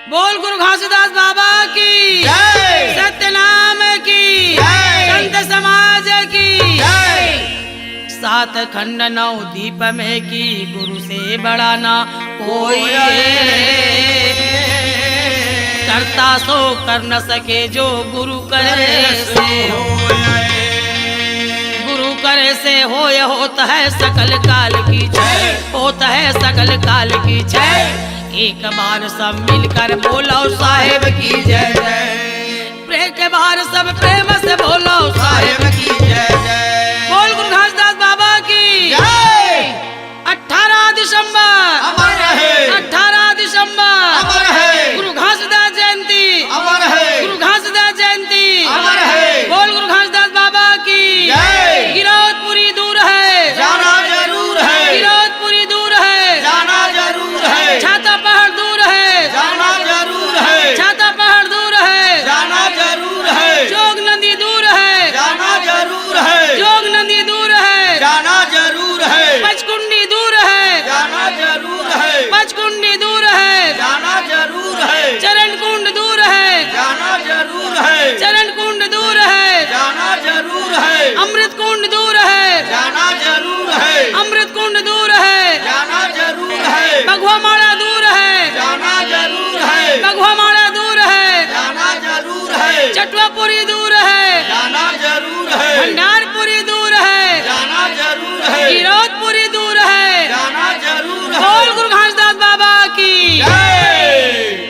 बोल गुरु घासीदास बाबा की जय, सत्यनाम की जय, संत समाज की जय। सात खंड नौ दीप में की गुरु से बड़ा ना कोई करता सो कर न सके जो गुरु करे से गुरु करे से होता है सकल काल की जय, होता है सकल काल की जय। एक बार सब मिलकर बोलो साहेब की जय जय, प्रेम के बार सब प्रेम से बोलो साहेब साहेब की जय जय। बोल गुरु घासीदास बाबा की जय। 18 दिसंबर अमर रहे, 18 दिसंबर अमर है, गुरु घासीदास जयंती, अमर है, गुरु घासीदास जयंती। अमर है। बोल गुरु घासीदास बाबा की जय। गिरौदपुरी दूर है, जाना जरूर है, गिरौदपुरी दूर है, जाना जरूर है, छाता पहाड़ दूर है, जाना जरूर है, छाता पहाड़ दूर है, जाना जरूर है, जोग नदी दूर है, जाना जरूर है, जोग नदी दूर है, जाना जरूर है, पचकुंडी दूर है, जाना जरूर है, पचकुंडी दूर है, जाना जरूर है, चरण कुंड दूर है, जाना जरूर है, चरण कुंड दूर है, जाना जरूर है, अमृत कुंड दूर है, जाना जरूर है, अमृत कुंड दूर है, जाना जरूर है, बघुआ माड़ा दूर है, जाना जरूर है, बघुआ माड़ा दूर है, जाना जरूर है, चटवापुरी दूर है, जाना जरूर है, भंडारपुरी दूर है, जाना जरूर है, गिरौदपुरी दूर है। जाना जरूर है। बोल गुरु घासीदास बाबा की जय।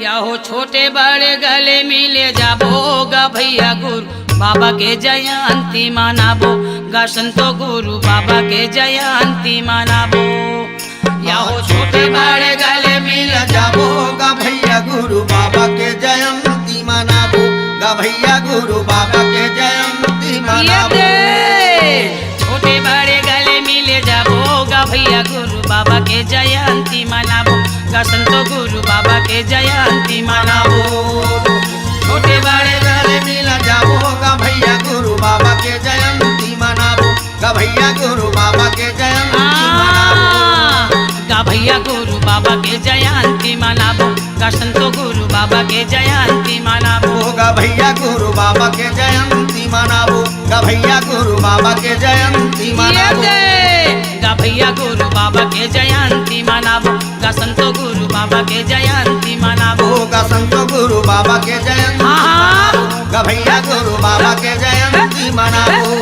या हो छोटे बड़े गले मिले जाबो गा भैया गुरु बाबा के जयंती मनाबो गा संतो गुरु बाबा के जयंती मनाबो। या हो छोटे बड़े गले मिल जाबो गा भैया गुरु बाबा के जयंती मनाबो, गा भैया गुरु बाबा के जयंती ये मनाबो। दे छोटे बड़े गले मिले जाबो गा भैया गुरु बाबा के जयंती मनाबो गा संतो गुरु बाबा के जयंती मनाबो। छोटे बड़े गले मिल जाबो गा भैया गुरु बाबा के जयंती मनाबो, गा भैया गुरु बाबा के जयंती मनाबो। गा भैया गुरु बाबा के जयंती मनाबो गा संतो गुरु बाबा के जयंती मनाबो। गा भैया गुरु बाबा के जयंती मनाबो, गा भैया गुरु बाबा के जयंती मनाबो। गा भैया गुरु बाबा के जयंती मनाबो गा संतो गुरु बाबा के जयंती मनाबो। गा संतो गुरु बाबा के जयंती मनाबो, गा भैया गुरु बाबा के जयंती मनाबो।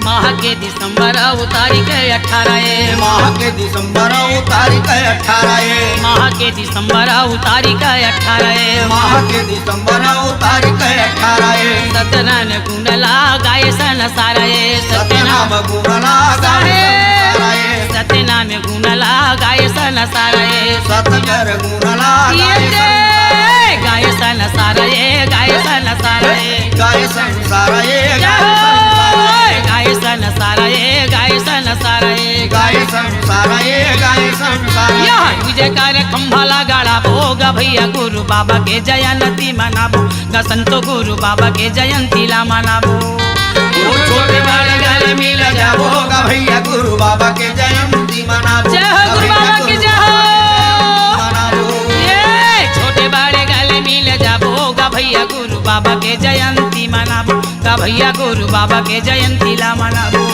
माह के दिसंबर तारीख 18 माह के दिसंबर तारीख 18, माह के दिसंबर तारीख 18 माह के दिसंबर तारीख 18। सतनाम गुणला गाय सन साराए सत्यनाम गुणला गाय संसाराए, सत्यनाम गुणला गाय सन साराए सतकर गुणला गाय गाय सन साराए गाय सन साराए गाय संसाराए, गाय सन साराए गाय सन साराए गाय संसाराए, गाय संसाराए। यह विजय कार्य खंभाला गाड़ा भोगा भैया गुरु बाबा के जयंती मनाबो गा संतो गुरु बाबा के जयंती ला मनाबो। छोटे बड़े गले मिल जाबो गा भैया गुरु बाबा के जयंती मनाबो, जय हो गुरु बाबा की जय हो। मनाबो। ये छोटे बड़े गले मिल जाबो गा भैया गुरु बाबा के जयंती मनाबो गा भैया गुरु बाबा के जयंती ला मनाबो।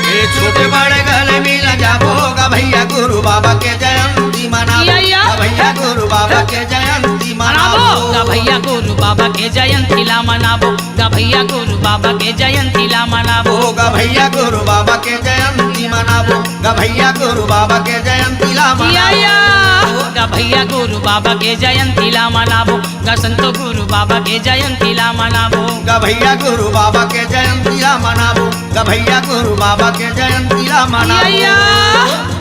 ए छोटे बड़े गले मिल जाबो गा भैया गुरु बाबा के जयंती मनाबो, गा भैया गुरु बाबा के जयंती मनाबो। गा भैया गुरु बाबा के जयंती ला मनाबो गा भैया गुरु बाबा के जयंती ला मनाबो। गा भैया गुरु बाबा के जयंती मनाबो, गा भैया गुरु बाबा के जयंती ला मनाबो। गा भैया गुरु बाबा के जयंती ला मनाबो गा संतो गुरु बाबा के जयंती ला मनाबो। गा भैया गुरु बाबा के जयंती ला मनाबो, गा भैया गुरु बाबा के जयंती ला मनाबो।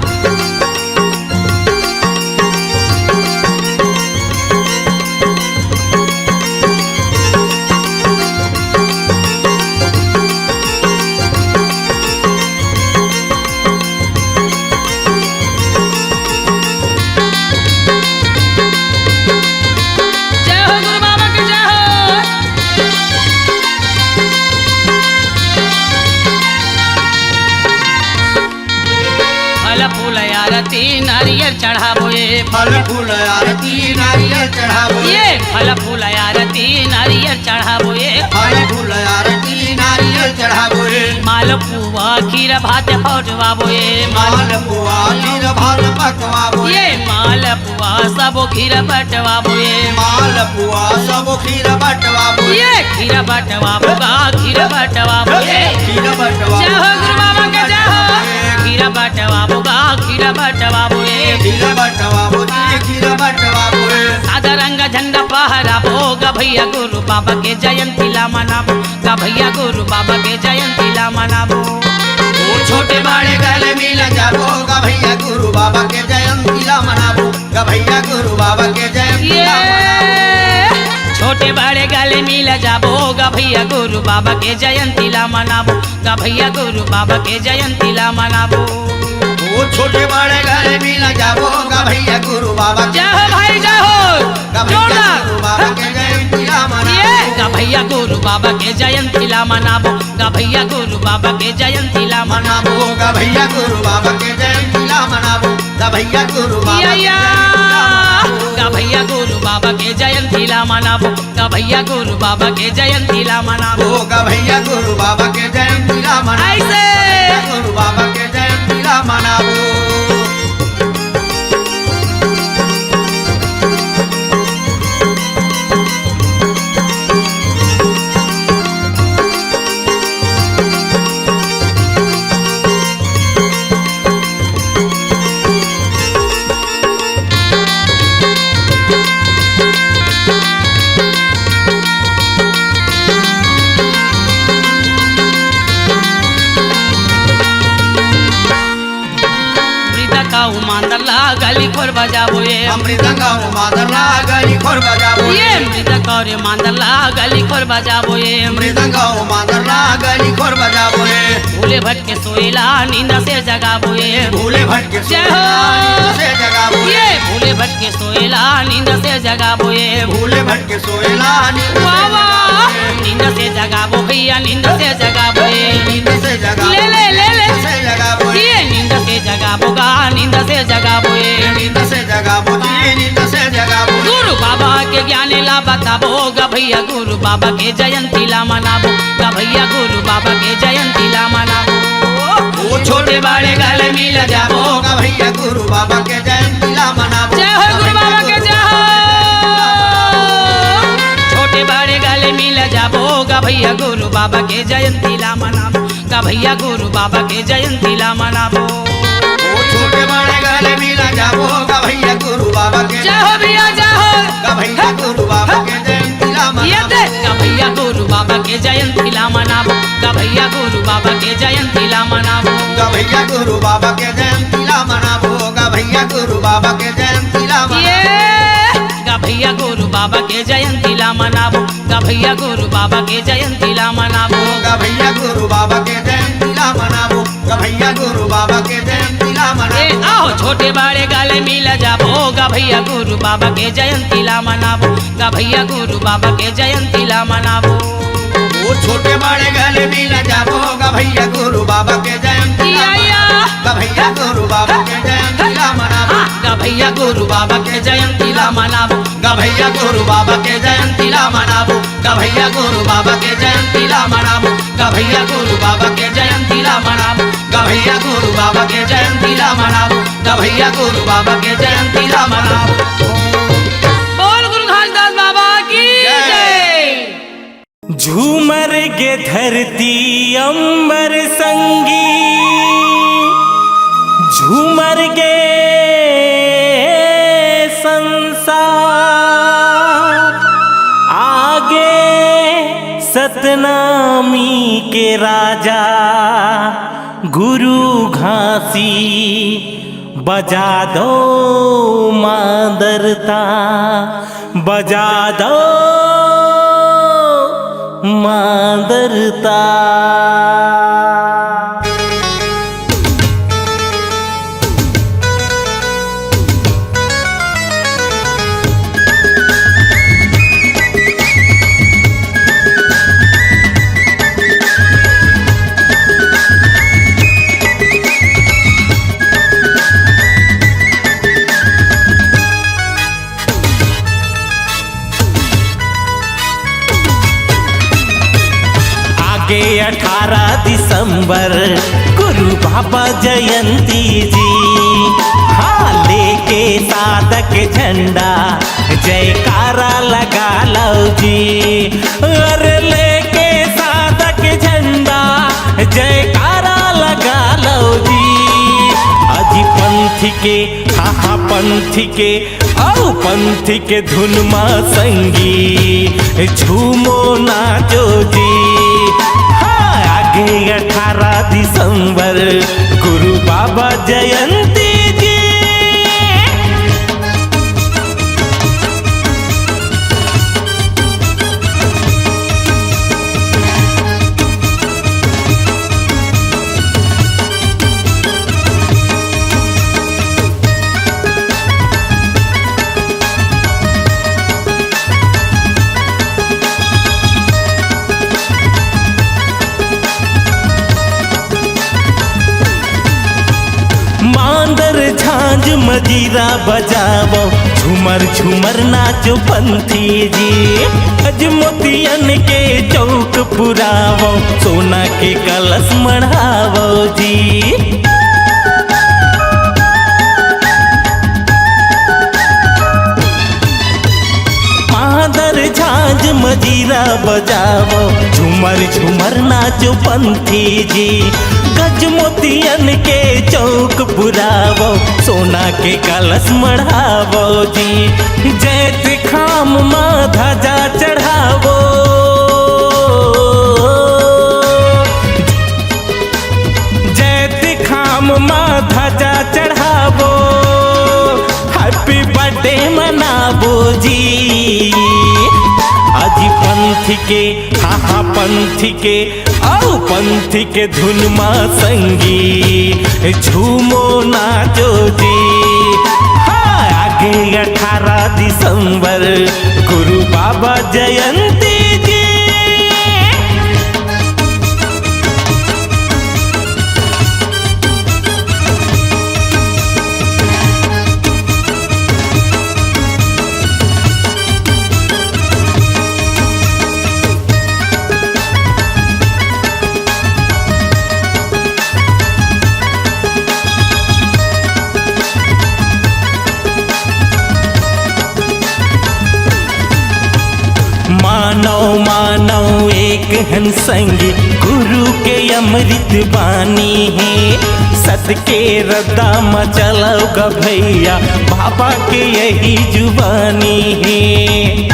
फल फूल आरती नारियल चढ़ाबो ये फल फूल आरती नारियल चढ़ाबो ये फल फूल आरती नारियल चढ़ाबो ये फल फूल आरती नारियल चढ़ाबो मालपुआ खीर भात पटवाबो ये मालपुआ खीर भात पकवाबो ये मालपुआ सब खीर बटवाबो ये मालपुआ सब खीर बटवाबो ये खीर बटवाबो गा खीर बटवाबो ये खीर बटवाबो जय हो गुरु बाबा के जय हो खीर बटवाबो गा खीर बटवाबो ये खीर बटवाबो खीर बटवाबो सादा रंग झंडा फहराबो गा भैया गुरु बाबा के जयंती ला मनाबो गा भैया गुरु बाबा के जयंती ला मनाबो छोटे बड़े गले मिल जाबो गा भैया गुरु बाबा के जयंती ला मनाबो गा भैया गुरु बाबा के जयंती ला मनाबो छोटे बड़े गले मिल जाबो गा भैया गुरु बाबा के जयंती ला मनाबो गा भैया गुरु बाबा के जयंती ला मनाबो छोटे बड़े गले मिल जाबो गा भैया गुरु बाबा के जय हो भाई जय हो गा भैया गुरु बाबा के जयंती ला मनाबो गा भैया गुरु बाबा के जयंती ला मनाबो गा भैया गुरु बाबा के जयंती ला मनाबो गा भैया गुरु बाबा के जयंती ला मनाबो गा भैया गुरु बाबा गा भैया गुरु बाबा के जयंती ला मनाबो गा भैया गुरु बाबा के जयंती ला मनाबो गा भैया गुरु बाबा के जयंती ला मनाबो ऐसे गुरु बाबा के जयंती ला मनाबो मांदरला गली खोर बजाबो ये मृदंगा मादरला गली खोर बजाबो ये मृदंग और मांदरला गली खोर बजाबो ये मृदंगा मादरला गली खोर बजाबो भूले भटके सोएला नींद से जगाबो ये भूले भटके जय हो से जगाबो ये भूले भटके सोएला नींद से जगाबो ये भूले भटके सोएला वावा नींद से जगाबो भैया नींद से जगाबो ये नींद से जगाबो ले से जगाबो ये नींद से जगाबो गा नींद से जगाबो ये नींद से जगाबो नींद से जगाबो गुरु बाबा के ज्ञान ला बताबो गा भैया गुरु बाबा के जयंती ला मनाबो गा भैया गुरु बाबा के जयंती ला मनाबो छोटे बड़े गले मिल जाबो गा भैया गुरु बाबा के जयंती ला मनाबो जय हो गुरु बाबा के जय हो छोटे बड़े गले मिल जाबो गा भैया गुरु बाबा के जयंती ला मनाबो गा भैया गुरु बाबा के जयंती ला मनाबो छोटे बड़े गले मिल जाबो गा भैया गुरु बाबा के जय हो भैया जय हो गा भैया गुरु बाबा के जयंती ला ये मनाबो दे गा भैया गुरु बाबा के जयंती ला मनाबो गा भैया गुरु बाबा के जयंती ला मनाबो गा भैया गुरु बाबा के जयंती ला मनाबो गा भैया गुरु बाबा के जयंती ला मनाबो गा भैया गुरु बाबा के जयंती ला मनाबो गा भैया गुरु बाबा के जयंती ला मनाबो गा भैया गुरु बाबा के जयंती ला मनाबो गा भैया गुरु बाबा के जयंती ला मनाबो आओ छोटे बड़े गले मिल जाबो गा भैया गुरु बाबा के जयंती ला मनाबो गा भैया गुरु बाबा के जयंती ला मनाबो छोटे बड़े गले मिल जाबो गा भैया गुरु बाबा के जयंती ला गा भैया गुरु बाबा के जयंती ला मनाबो गा भैया गुरु बाबा के जयंती ला मनाबो गा भैया गुरु बाबा के जयंती ला मनाबो गा भैया गुरु बाबा के जयंती ला मनाबो गा भैया गुरु बाबा के जयंती ला मनाबो गा भैया गुरु बाबा के जयंती ला मनाबो गा भैया गुरु बाबा के जयंती ला मनाबो बोल गुरु घासदास बाबा की जय। झूमर गे धरती अंबर संगी झूमर गे संसार आगे सतनामी के राजा गुरु घासी बजा दो मादरता बजा दो मादरता। दिसंबर गुरु बाबा जयंती जी। हाँ लेके साधक झंडा जयकारा लगा लो जी। अरे लेके साधक झंडा जयकारा लगा लो जी। अजी पंथ के हाँ पंथ के औ पंथ के धुन माँ संगी झूमो नाचो जी। हाँ आगे 18 दिसंबर गुरु बाबा जयंती जी। मांदर झांझ मजीरा बजावो झूमर झूमर नाचो पंथी जी। अज मोतियन के चौक पुरावो सोना के कलश मढ़ावो जी। मांदर झांझ मजीरा बजावो झूमर झूमर नाचो पंथी जी। गज मोतियन के चौक पुरावो सोना के कलश मढ़ावो जी। जैत खाम माँ ध्वजा चढ़ावो जैत खाम माँ ध्वजा चढ़ावो। हैप्पी बर्थडे मनावो जी। अजी पंथ के हाँ पंथ के औ पंथ के धुन माँ संगी झूमो नाचो जी। हाँ आगे 18 दिसंबर गुरु बाबा जयंती जी। मानव मानव एक हन संगी गुरु के अमृत बानी है। सत के रद्दा मचलो ग भैया बाबा के यही जुबानी है।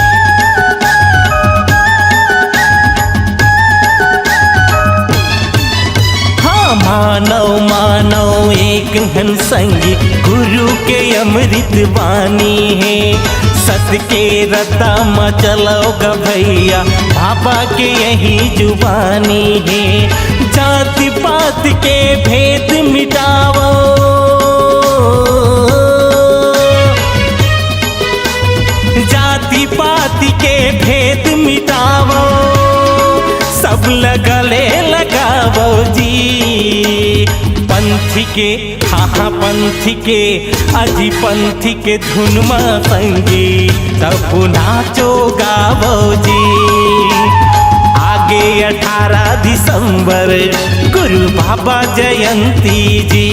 हाँ मानव मानव एक हन संगी गुरु के अमृत बानी है। सत के रद्दा मचलो ग भैया बाबा के यही जुबानी है। जाति पात के भेद मिटावो जाति पात के भेद मिटावो। सब लगले लगावो जी। पंथ के हाँ पंथ के अजी पंथ के धुन माँ संगी सब नाचो गावो जी। आगे 18 दिसंबर गुरु बाबा जयंती जी।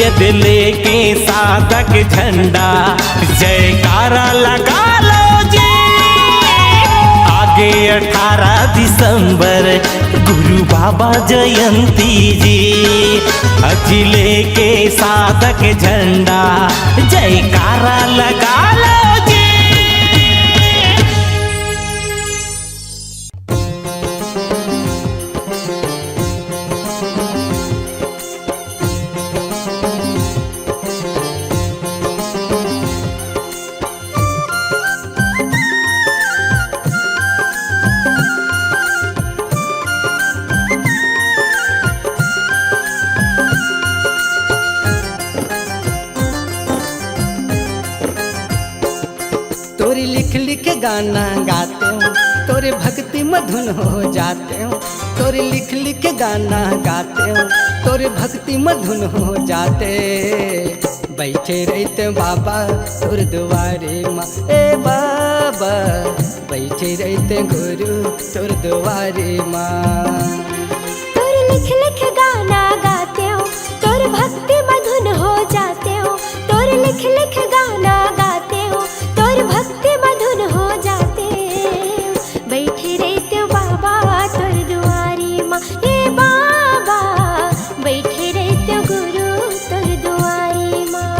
यदि लेके साधक झंडा जयकारा लगा लो जी। आगे 18 दिसंबर गुरु बाबा जयंती जी। अजी लेके साधक झंडा जयकारा लगा लो जी। तोरी लिख लिख गाना गाते हो तोरे भक्ति मधुन हो जाते हो। तोरे लिख लिख गाना गाते हो तोरे भक्ति मधुन हो जाते। बैठे रहते बाबा तोर दुआरे माँ ए बाबा। बैठे रहते गुरु तोर दुआरे माँ। लिख लिख गाना गाते हो, तोर भक्ति मधुन हो जाते हो। तोर लिख लिख गाना गाते हो, तोर भक्ति मधुन हो जाते हो। बैठे रहते हो बाबा तोर दुआरी माँ, ये बाबा बैठे रहते हो गुरु तोर दुआरी माँ।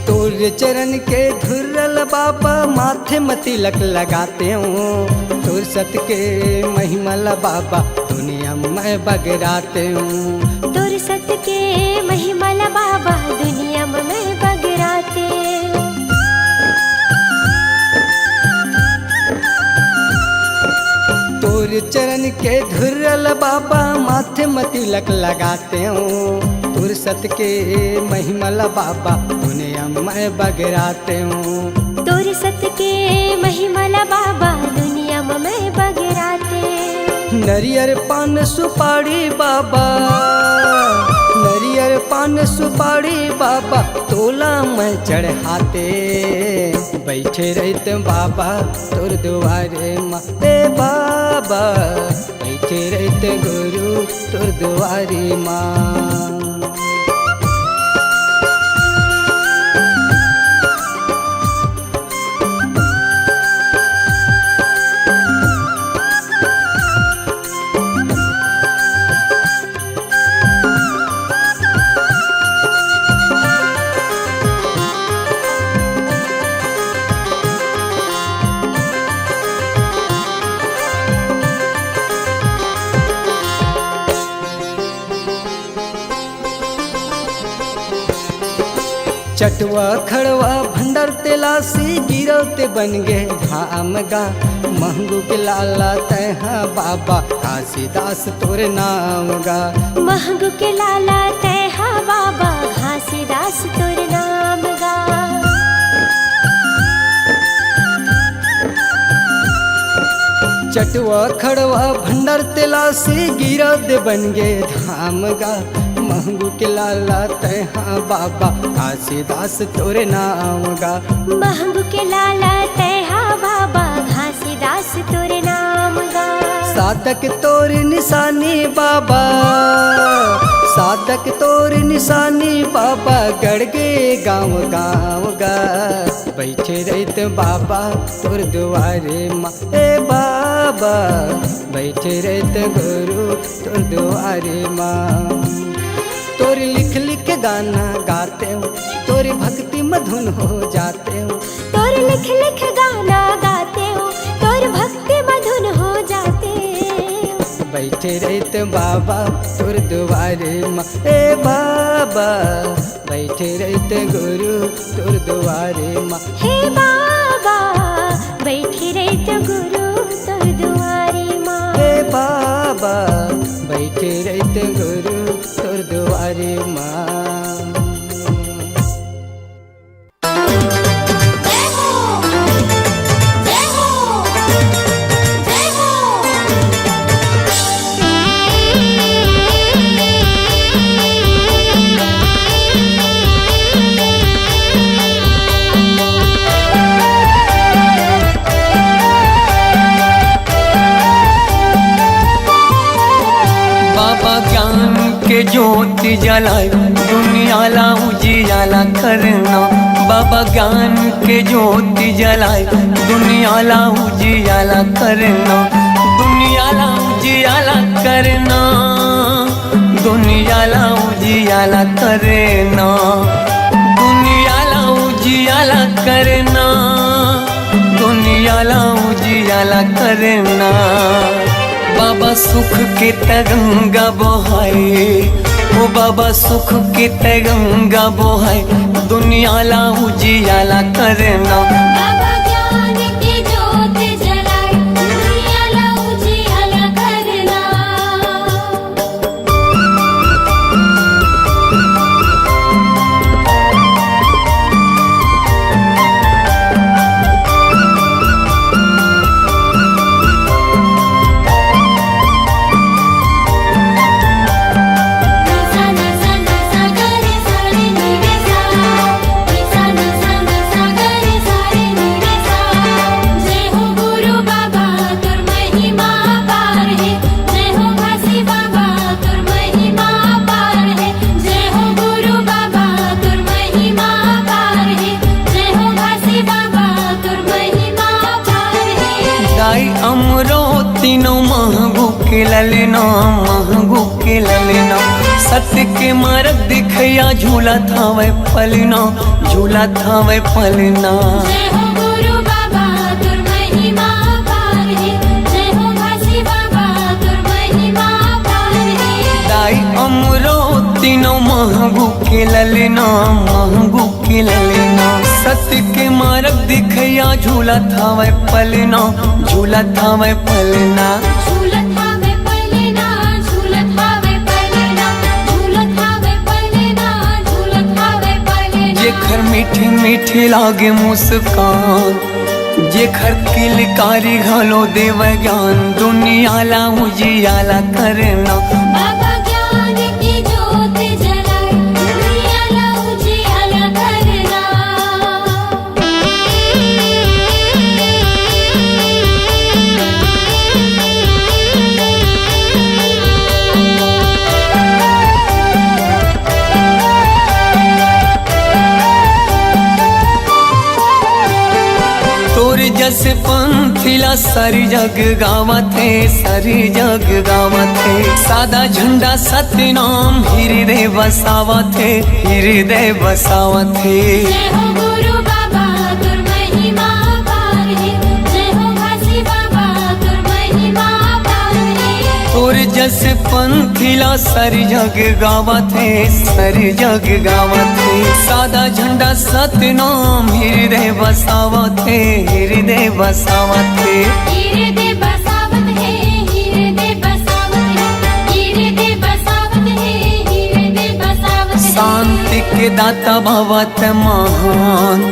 तोर चरण के धुर्रल बाबा माथे में तिलक लगाते हूँ। तोर सत के महिमल बाबा दुनिया में बगराते हूँ। तोर सत के महिमल बाबा दुनिया में बगराते हो। तोर चरण के धुर्रल बाबा माथे में तिलक लगाते हूँ। तोर सत के महिमल बाबा दुनिया में बगराते हूँ। तोर सत के महिमल बाबा दुनिया में बगराते हो। नरियर पान सुपारी बाबा, नरियर पान सुपारी बाबा तोला में चढ़ाते। बैठे रहते बाबा तोर दुआरे माँ, ए बाबा बैठे रहते गुरु तोर दुआरी माँ। चटवा खड़वा भंडर तेलासी गिरौते बन गे धाम गा। महंगू के लाला तैहा बाबा काशीदास तोर नाम गा। महंगू के लाला तैहा बाबा घासीदास तोर नाम गा। चटवा खड़वा भंडर तेलासी गिरौते बन गे धाम गा। महंगू के लाला तैहा बाबा काशीदास तोरे नाम गा। महंगू के लाला तैहा बाबा घासीदास तोरे नाम गा। साधक तोर निशानी बाबा, साधक तोर निशानी बाबा गड़गे गाँव गाँव गा। बैठे रहते बाबा तोर दुआरे माँ, ए बाबा बैठे रहते गुरु तोर दुआरे माँ। तोर लिख लिख गाना गाते हो, तोरी भक्ति मधुन हो जाते हो। तोर लिख लिख गाना गाते हो, तोर भक्ति मधुन हो जाते हो। बैठे रहते बाबा तोर दुआरे माँ, ए बाबा बैठे रहते गुरु तोर दुआरे माँ। हे बाबा बैठे रहते गुरु तोर दुआरे माँ। हे बाबा बैठे रहते गुरु तोर दुआरे माँ। के ज्योति जलाए दुनिया ला उजियाला करना। बाबा ज्ञान के ज्योति जलाए दुनिया ला उजियाला करना। दुनिया ला उजियाला करना, दुनिया ला उजियाला करना। दुनिया ला उजियाला करना, दुनिया ला उजियाला करना। बाबा सुख के तरंगा बहाए, ओ बाबा सुख के तरंगा बहाए दुनिया ला उजियाला करना। बाबा ज्ञान की ज्योत जलाए दुनिया ला उजियाला सत्य के मार्ग दिखैया झूला थावे पलना, झूला थावे पलना। जय हो गुरु बाबा तुर महिमा पार है, जय हो घासी बाबा तुर महिमा पार है। दाई अमरो तीनों महंगू के ललना, महंगू के ललना। सत्य के मार्ग दिखैया झूला थावे पलना, झूला थावे पलना। झूलत हावे पलना, झूलत हावे पलना, झूलत हावे पलना, झूलत हावे पलना। जेखर मीठी मीठी लागे मुस्कान, जेखर किलकारी घलो देव ज्ञान। दुनिया ला उजियाला करना, बाबा ज्ञान की ज्योत जलाए, दुनिया ला उजियाला करना। तोर जस पंथिला सारी जग गावत है, सारी जग गावत है। सादा झंडा सत्य नाम हृदय बसावत है, हृदय बसावत है। जय हो गुरु बाबा तुर महिमा पार है, जय हो घासी बाबा तुर महिमा पार है। तोर जस पंथिला सारी जग गावत है, सारी जग गावत है। सादा झंडा सत्य नाम हृदय बसावत है, हृदय बसावत है। हृदय बसावत है, हृदय बसावत है, हृदय बसावत है, हृदय बसावत है। शांति के दाता भवत महान,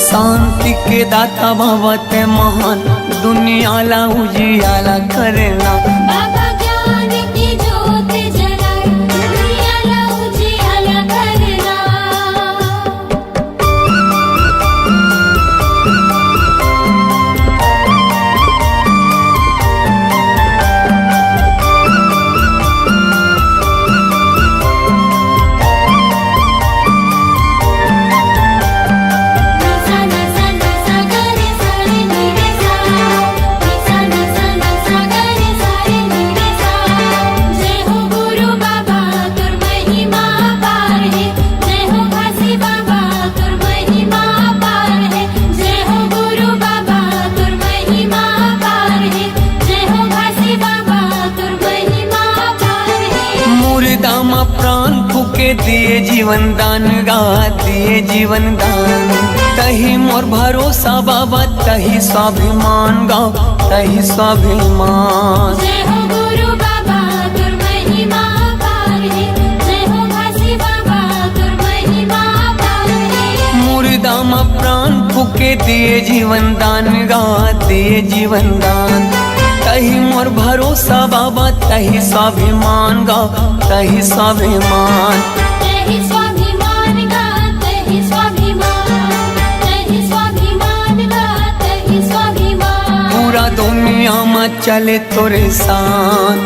शांति के दाता भवत महान। दुनिया ला उजियाला करना, बाबा ज्ञान की ज्योत जलाए, दुनिया ला उजियाला करना। जय हो गुरु बाबा तुर महिमा पार है, जय हो घासी बाबा तुर महिमा पार है। जय हो गुरु बाबा तुर महिमा पार है, जय हो घासी बाबा तुर महिमा पार है। मुर्दा मा प्राण फूके दिए जीवन दान गा, दिए जीवन दान। तही मोर भरोसा बाबा, तही स्वाभिमान गा, तही स्वाभिमान। जय हो गुरु बाबा तुर महिमा पार है, जय हो घासी बाबा तुर महिमा पार है। मुर्दा मा प्राण फूके दिए जीवन दान गा, दिए जीवन दान। तही मोर भरोसा बाबा, तही स्वाभिमान गा, तही स्वाभिमान। तहि स्वाभिमान गा, तहि स्वाभिमान, तहि स्वाभिमान गा, तहि स्वाभिमान। पूरा दुनिया में चले तोरे साथ,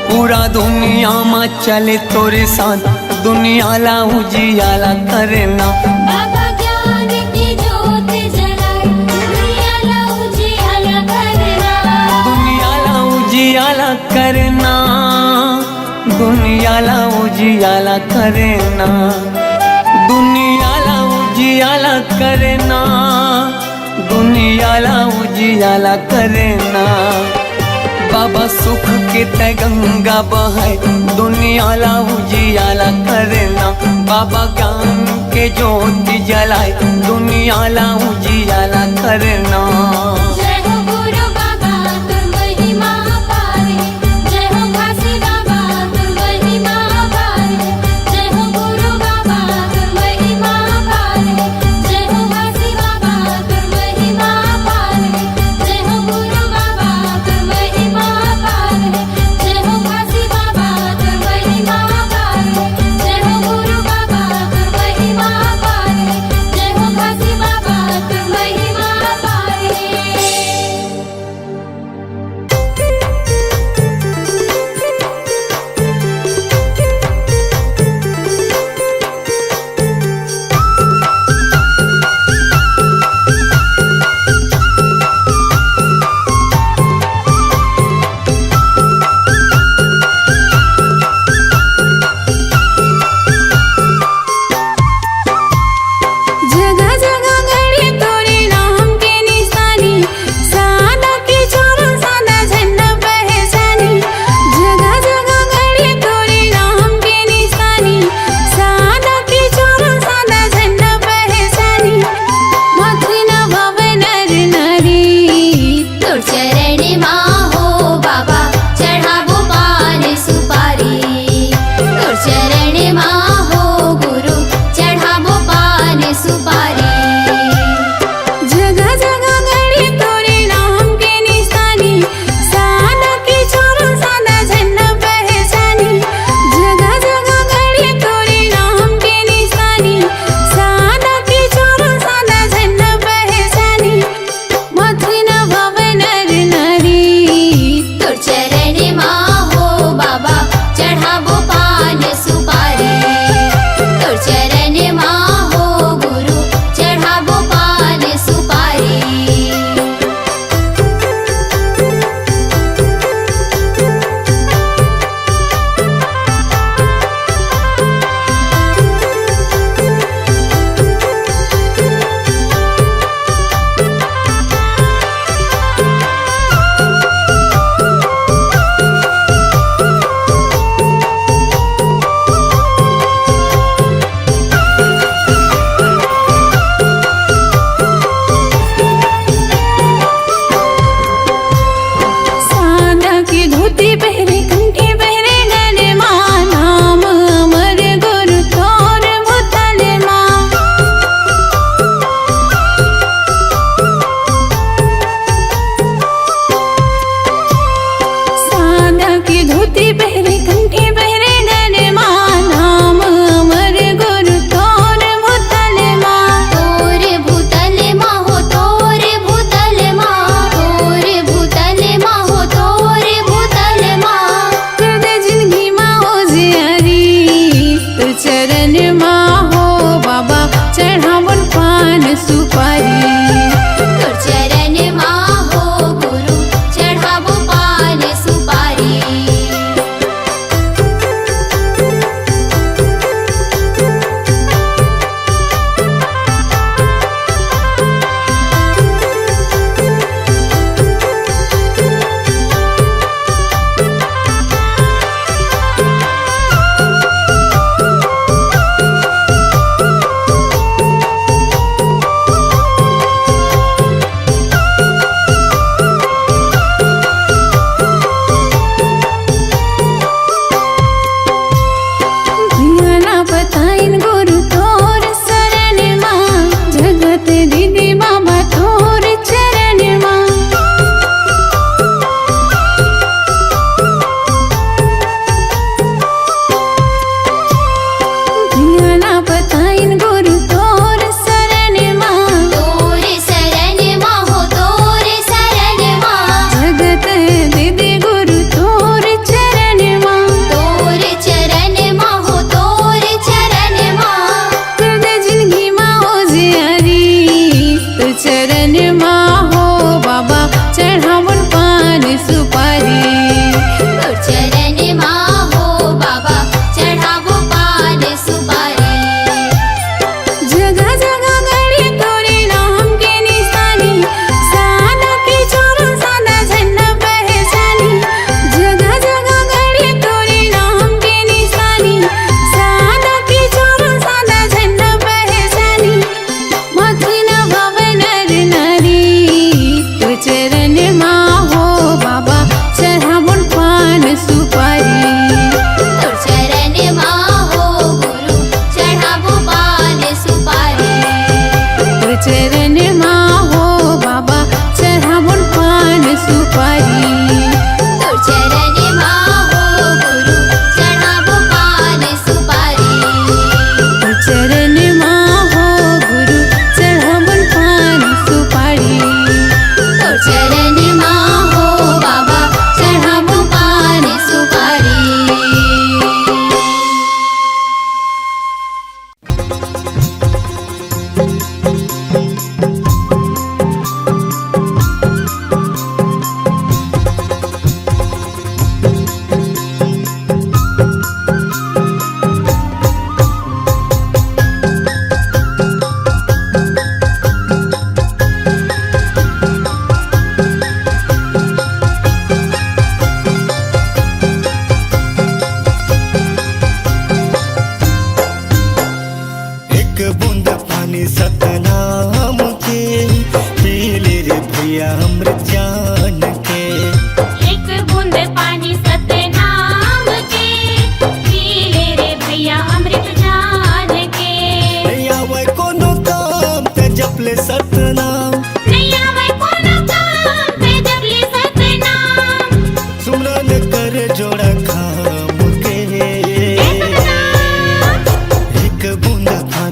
पूरा दुनिया में चले तोरे साथ। दुनिया ला उजियाला करना, बाबा ज्ञान की ज्योत जलाए, दुनिया ला उजियाला करना। दुनिया ला उजियाला करना, दुनिया ला उजियाला करना। दुनिया ला उजियाला करना, दुनिया ला उजियाला करना। बाबा सुख के तय गंगा बहाय, दुनिया ला उजियाला करना। बाबा ज्ञान के ज्योति जलाए, दुनिया ला उजियाला करना। जय हो गुरु बाबा तुर महिमा पार है, जय हो घासी बाबा तुर महिमा पार है। जय हो गुरु बाबा तुर महिमा पार है, जय हो घासी बाबा तुर महिमा पार है। जय हो गुरु बाबा तुर महिमा पार है, जय हो घासी बाबा तुर महिमा पार है। जय हो गुरु बाबा तुर महिमा पार है, जय हो घासी बाबा तुर महिमा पार है।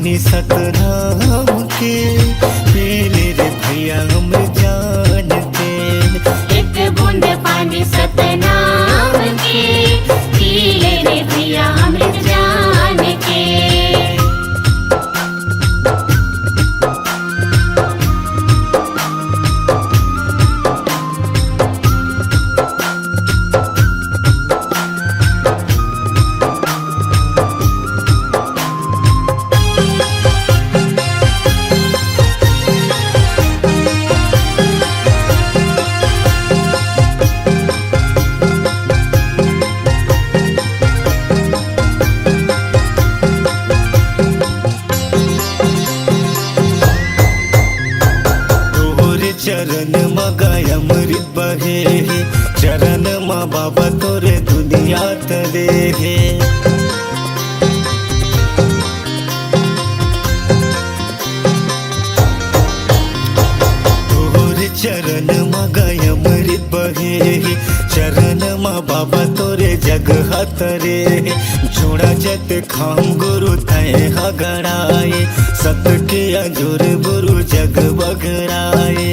पानी सतनाम के, पी ले रे भैया अमृत जान के। एक बूंद पानी सतनाम के, पी ले रे भैया अमृत जान के। चरण मगाय अमृत बहे, चरण मा बाबा तोरे दुनिया तले हे। तोरे चरण मगाय अमृत बहे, चरण मा बाबा तोरे जग हतरे। छोड़ा जत खाम गुरु तय हगड़ाए, सत के अजोर गुरु जग बगड़ाए।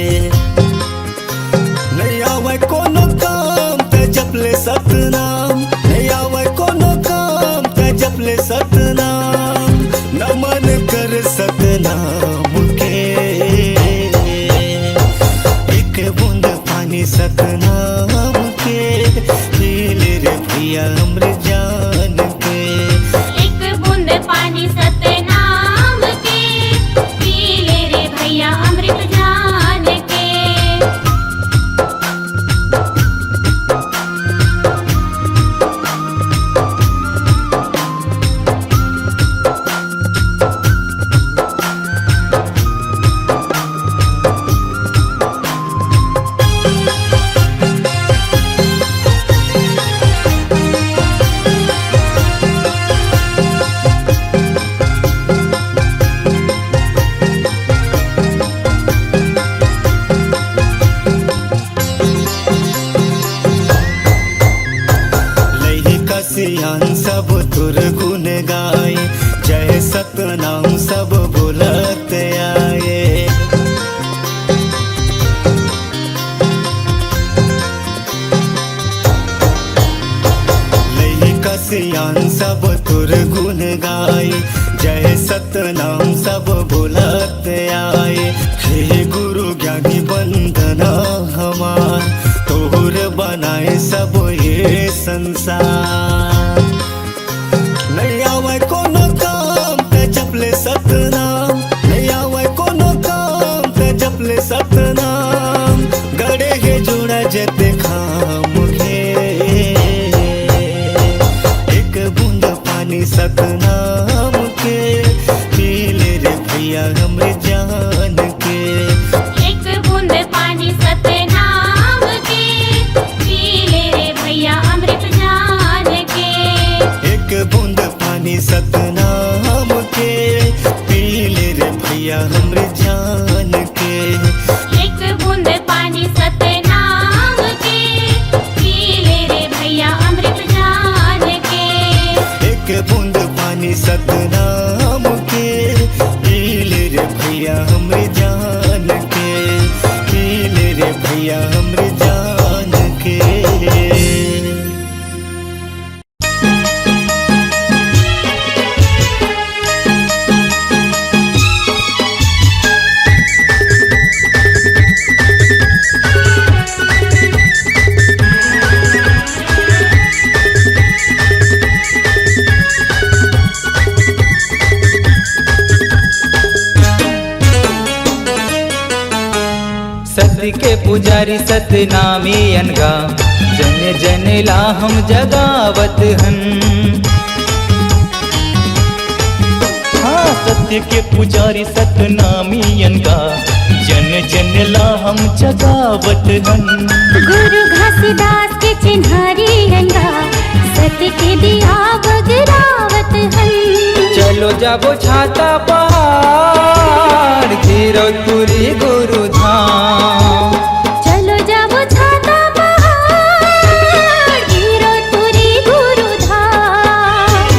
नहीं आवे कोनो काम ते जपले सतनाम, नहीं आवे कोनो काम ते जपले सतनाम। नमन कर सतनाम के, एक बूंद पानी सतनाम के, पी ले रे भैया अमृत जान के। एक बूंद पानी सतनाम के, पी ले रे भैया अमृत जान के। सियान सब तुर गुण गाए, जय सतनाम सब बोलत आए। लई कसियान सब तुर गुण गाए, जय सतनाम सब बोलत आए। हे गुरु ज्ञानी बंदना हमार, तोहर बनाए सब ये संसार। नहीं आवे कोनो काम ते जपले सतनाम, नहीं आवे कोनो काम ते जपले सतनाम। गड़े हे जोड़ा जते खाम घे, एक बूंद पानी सतनाम के, पी ले रे भैया अमृत जान के। एक बूंद पानी सतनाम के, पी ले रे भैया अमृत जान के। एक बूंद पानी सतनाम के, पी ले रे भैया अमृत जान के। एक बूंद पानी सतनाम के, पी ले रे भैया अमृत जान के। एक बूंद पानी सतनाम के, पी ले रे भैया अमृत जान के। पी ले रे भैया अमृत जान के। सत्य के पुजारी सतनामी अनगा, जन जन ला हम जगावत हन। हाँ, सत्य के पुजारी सतनामी अनगा, जन जन ला हम जगावत हन। गुरु घासीदास के चिन्हारी अनगा, सत्य के दिया बगरावत हन। चलो जाबो छाता पहाड़, गिरौतपुरी गुरु धाम। चलो जाबो छाता पहाड़, गिरौतपुरी गुरु धाम।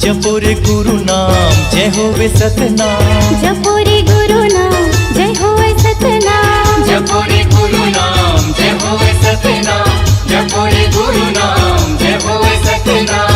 जपुर गुरु नाम जय होवे सतनाम। जपो रे गुरु नाम जय होवे सतनाम। जपो रे गुरु नाम जय होवे सतनाम। जपो रे गुरु नाम जय होवे सतनाम।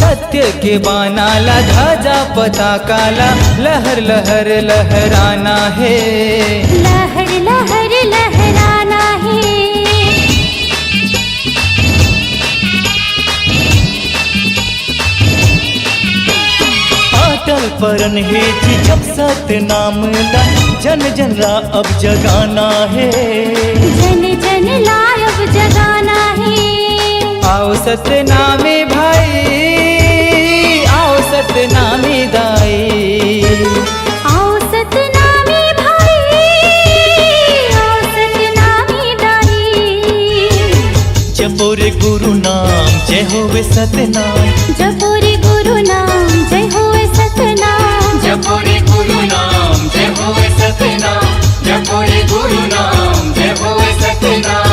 सत्य के बानाला ध्वजा पताकाला लहर लहर लहराना है। लहर लहर लहराना है। अटल परन है जी जब सतनाम ला जन जन रा अब जगाना है। जन जन लायब जगाना है। आओ सतनामे भाई, आओ सतनामे दाई। आओ सतनामी भाई, आओ सतनामी दाई। जपो रे गुरु नाम जय होवे सतनाम। जपो रे गुरु नाम जय होवे सतनाम। जपो रे गुरु नाम जय होवे सतनाम। जपो रे गुरु नाम जय होवे सतनाम।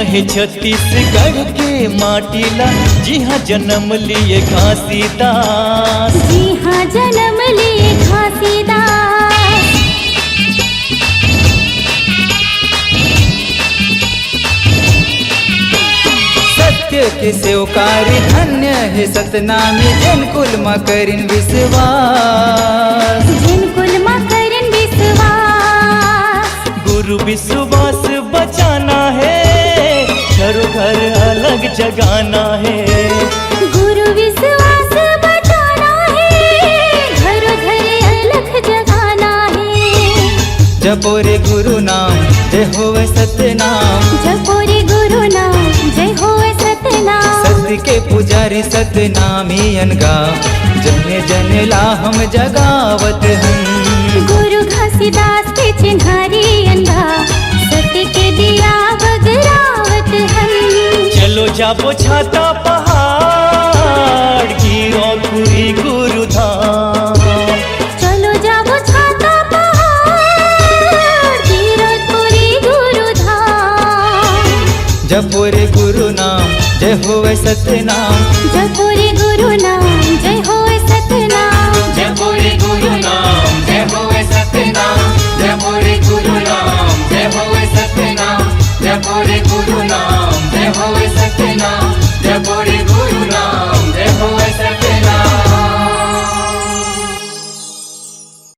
है छत्तीसगढ़ के माटीला जी हाँ जन्म लिए घासीदास। जी हाँ जन्म लिए घासीदास। सत्य के सेवकारी धन्य है सतनामी जिन कुल मा करिन विश्वास। जिन कुल मा करिन विश्वास। गुरु विश्वास बचाना है घरों घर अलग जगाना है। गुरु विश्वास बचाना है घरों घर अलग जगाना है। जपो रे गुरु नाम जय होवे सतनाम। जपो रे गुरु नाम जय होवे सतनाम। सत्य के पुजारी सतनामी अनगा जने जने ला हम जगावत हम। गुरु घासीदास के चिन्हारी अंधा सत्य के दिया बगरावत हम। चलो जाबो छाता पहाड़ गिरो पूरी गुरु धाम। चलो जाबो छाता पहाड़ गिरतपुरी गुरु धाम। जपो रे गुरु नाम जय होवे सतनाम। जपो रे गुरु